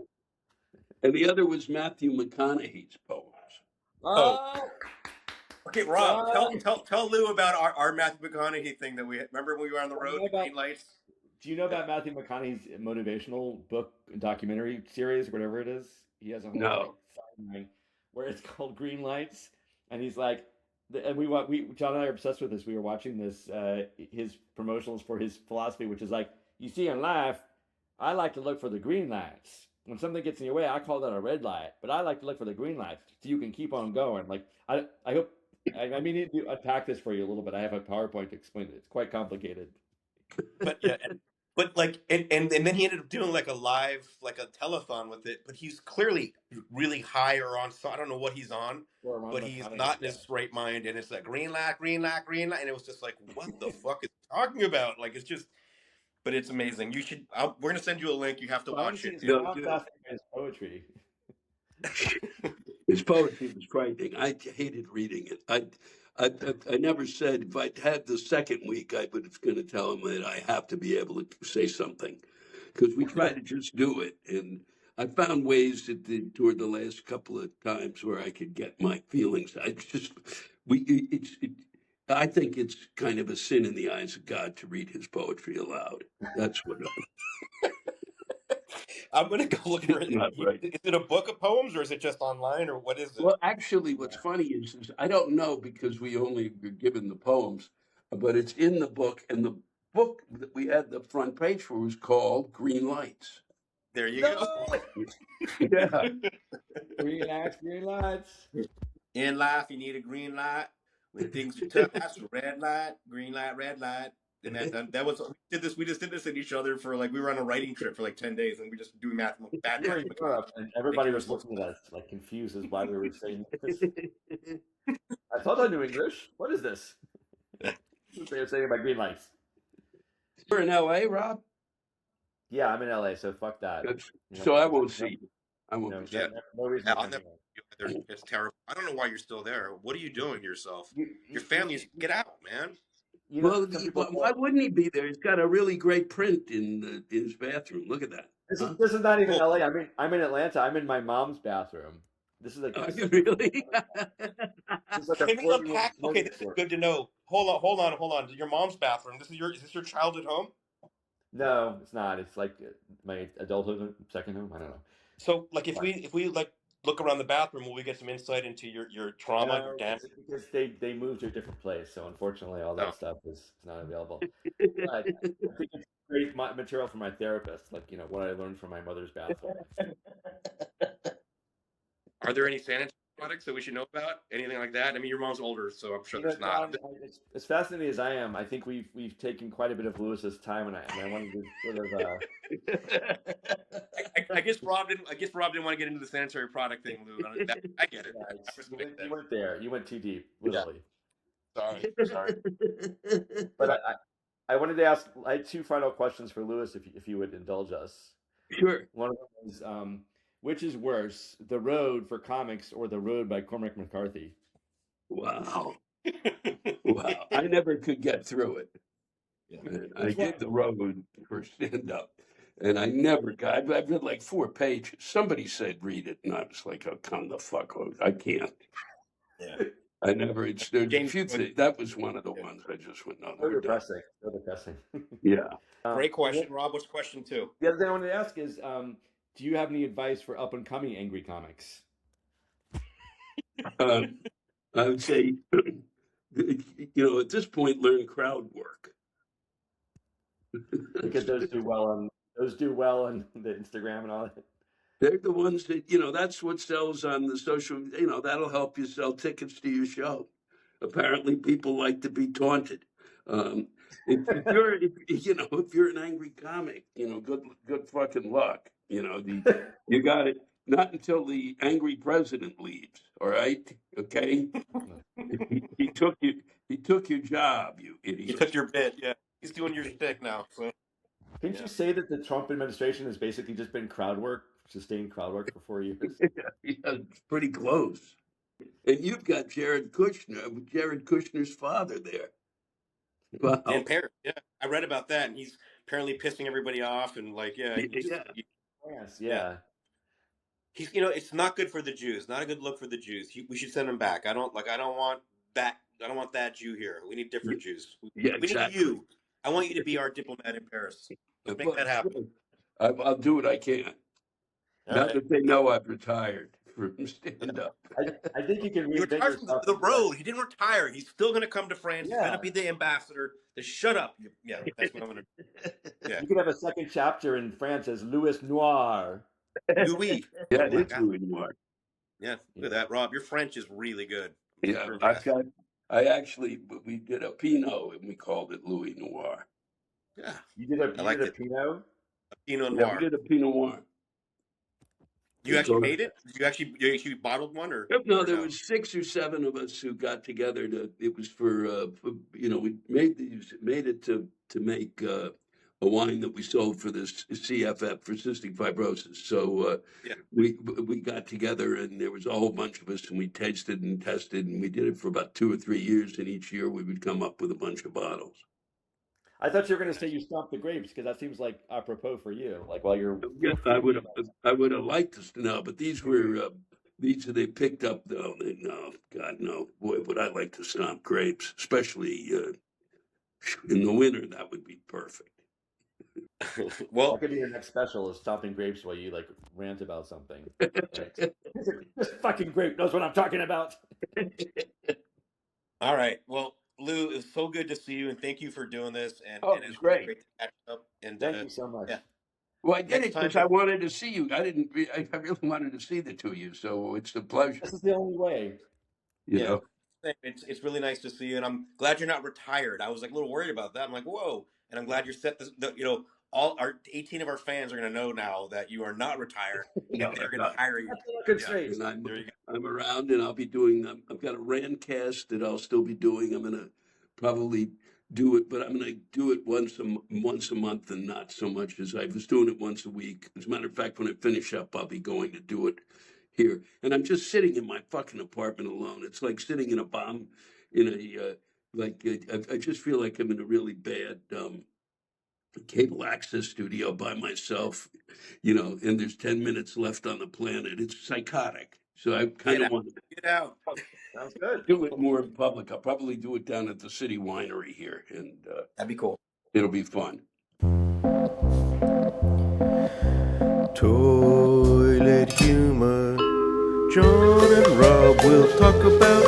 and the other was Matthew McConaughey's poems. Oh, Okay, Rob, right. tell Lou about our Matthew McConaughey thing that we remember when we were on the Do you road, know the about green lights. Matthew McConaughey's motivational book documentary series, whatever it is? He has a whole like No. sideline where it's called Green Lights, and he's like, and we John and I are obsessed with this. We were watching this his promotionals for his philosophy, which is like, you see in life, I like to look for the green lights. When something gets in your way, I call that a red light, but I like to look for the green lights so you can keep on going. Like I hope I mean to unpack this for you a little bit. I have a PowerPoint to explain it. It's quite complicated. But yeah, but like, and then he ended up doing like a live, like a telethon with it. But he's clearly really high or on. So I don't know what he's on, Or Ron but he's McConaughey. not in his right mind. And it's like green light, green light, green light, and it was just like, what the fuck is he talking about? Like, it's just, but it's amazing. You should. We're gonna send you a link. You have to I want watch to see it. his No, I'm dude. fascinated by his poetry. His poetry was frightening. I hated reading it. I never said if I'd had the second week, I was going to tell him that I have to be able to say something because we try to just do it. And I found ways toward the last couple of times where I could get my feelings. I think it's kind of a sin in the eyes of God to read his poetry aloud. That's what. I'm gonna go look for it. Not right. Is it a book of poems, or is it just online, or what is it? Well, actually, what's funny is I don't know because we only were given the poems, but it's in the book, and the book that we had the front page for was called Green Lights. There you No! go. Yeah. Green lights, green lights. In life, you need a green light. When things are tough, that's a red light, green light, red light. And that was we just did this at each other for like we were on a writing trip for like 10 days and we just doing bad We were math. in Europe, and everybody was looking at us like confused as why we were saying this. I thought I knew English. What is this? They were saying about green lights. You're in LA, Rob? Yeah, I'm in LA, so fuck that. So I won't see you. I won't No, be seeing no reason Yeah, to I'll come never. here. It's terrible. I don't know why you're still there. What are you doing to yourself? You, Your family's get out, man. you know, Well, some people why wouldn't he be there? He's got a really great print in his bathroom. Look at that. Huh? this is not even Cool. LA. I'm in Atlanta. I'm in my mom's bathroom. This is like Are you really? this is like a Can we 40-room unpack? Okay, this is smorgasbord. good to know. Hold on. Your mom's bathroom. Is this your childhood home? No, it's not. It's like my adulthood second home. I don't know. So, like, if we like look around the bathroom, will we get some insight into your trauma, your No, damage? because they moved to a different place, so unfortunately, all that Oh. stuff is not available. But I think it's great material for my therapist, like what I learned from my mother's bathroom. Are there any sanitary products that we should know about? Anything like that? I mean, your mom's older, so I'm sure there's not. John, as fascinating as I am, I think we've taken quite a bit of Lewis's time, and I wanted to sort of. I guess Rob didn't want to get into the sanitary product thing, Lou. I get it. You went there. You went too deep, literally. Sorry. But I wanted to ask. I had two final questions for Lewis, if you would indulge us. Sure. One of them is, which is worse, The Road for comics or The Road by Cormac McCarthy? Wow. Wow. I never could get through it. And I did The Road for stand up. And I never got, I've read like 4 pages. Somebody said read it. And I was like, oh, come the fuck on. I can't. Yeah. I never, that was one of the ones I just went, no, So never done. depressing. So depressing. Yeah. Great question, Rob. What's question 2? The other thing I wanted to ask is, do you have any advice for up and coming angry comics? Uh, I would say, at this point, learn crowd work. Because those do well on the Instagram and all that. They're the ones that, that's what sells on the social, that'll help you sell tickets to your show. Apparently people like to be taunted. If you're an angry comic, good fucking luck. You got it. Not until the angry president leaves. All right. Okay. He took your job, you He idiot. took your bit. Yeah, he's doing your shtick now. So Didn't you say that the Trump administration has basically just been crowd work, sustained crowd work for 4 years? Yeah, it's pretty close. And you've got Jared Kushner's father there. Wow. in Paris, yeah, I read about that, and he's apparently pissing everybody off, and like, yeah, Yes, yeah. he's it's not good for the Jews. Not a good look for the Jews. We should send him back. I don't want that. I don't want that Jew here. We need different Jews. Yeah, we exactly. need you. I want you to be our diplomat in Paris. Let's make that happen. I'll do what I can. All Now right. that they know I've retired from stand up. I think you can He reinvent retired from yourself. the road. He didn't retire. He's still going to come to France. He's Yeah. going to be the ambassador. Just shut up. Yeah, that's what I'm going to do. Yeah. You could have a second chapter in France as Louis Noir. Louis. Yeah, Oh my it's God. Louis Noir. Yeah, look at that, Rob. Your French is really good. Yeah, we did a Pinot and we called it Louis Noir. Yeah, You did a liked it. Pinot? a Pinot Yeah, Noir. we did a Pinot Noir. You actually made it? Did you actually bottled one, or No, or there was 6 or 7 of us who got together it was we made it to make a wine that we sold for this CFF for cystic fibrosis. So Yeah. we got together and there was a whole bunch of us and we tasted and tested and we did it for about 2 or 3 years, and each year we would come up with a bunch of bottles. I thought you were going to say you stomped the grapes because that seems like apropos for you. Like while you're. Yeah, I would have liked to know, but these they picked up though. No, God no. Boy, would I like to stomp grapes, especially in the winter. That would be perfect. well, That could be your next special is stomping grapes while you like rant about something. This fucking grape knows what I'm talking about. all right. Well, Lou, it's so good to see you, and thank you for doing this. And Oh, and it's really great. to catch up. And Thank you so much. yeah. Well, I did Next it because time- I wanted to see you. I really wanted to see the two of you, so it's a pleasure. This is the only way. You Yeah. know? It's really nice to see you, and I'm glad you're not retired. I was like a little worried about that. I'm like, whoa, and I'm glad you're set. All our 18 of our fans are going to know now that you are not retired, No, and they're I'm going to not. hire you. That's a good Yeah. straight. And There you go. I'm around, and I'll be doing. I've got a Randcast that I'll still be doing. I'm gonna probably do it, but I'm gonna do it once a month, and not so much as I was doing it once a week. As a matter of fact, when I finish up, I'll be going to do it here. And I'm just sitting in my fucking apartment alone. It's like sitting in a bomb in a I just feel like I'm in a really bad cable access studio by myself, and there's 10 minutes left on the planet. It's psychotic. So I kind of want to Get out. Sounds good. do it more in public. I'll probably do it down at the city winery here, and That'd be cool. it'll be fun. Toilet humor. John and Rob will talk about